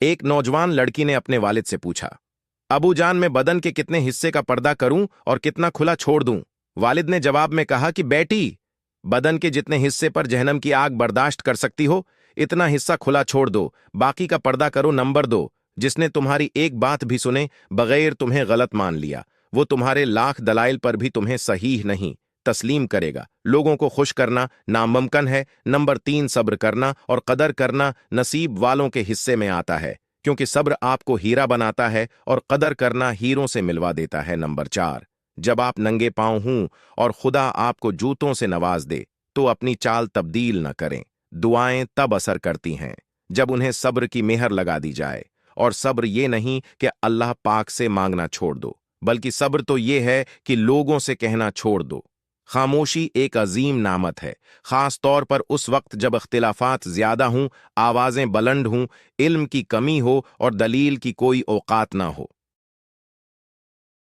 ایک नौजवान लड़की ने अपने वालिद से पूछा, अबू जान, मैं बदन के कितने हिस्से का पर्दा करूं और कितना खुला छोड़ दूं? वालिद ने जवाब में कहा कि बेटी, बदन के जितने हिस्से पर जहन्नम की आग बर्दाश्त कर सकती हो इतना हिस्सा खुला छोड़ दो, बाकी का पर्दा करो। नंबर 2, जिसने तुम्हारी एक बात भी सुने बगैर तुम्हें गलत मान लिया, वो तुम्हारे लाख दलाइल पर भी तुम्हें सही नहीं तस्लीम करेगा। लोगों को खुश करना नामुमकिन है। नंबर 3, सब्र करना और कदर करना नसीब वालों के हिस्से में आता है, क्योंकि सब्र आपको हीरा बनाता है और कदर करना हीरों से मिलवा देता है। नंबर 4, जब आप नंगे पांव हूं और खुदा आपको जूतों से नवाज दे तो अपनी चाल तब्दील न करें। दुआएं तब असर करती हैं जब उन्हें सब्र की मेहर लगा दी जाए, और सब्र ये नहीं कि अल्लाह पाक से मांगना छोड़ दो, बल्कि सब्र तो ये है कि लोगों से कहना छोड़ दो। खामोशी एक अजीम नामत है, खास तौर पर उस वक्त जब इख्तिलाफात ज्यादा हों, आवाजें बुलंद हों, इल्म की कमी हो और दलील की कोई औकात ना हो।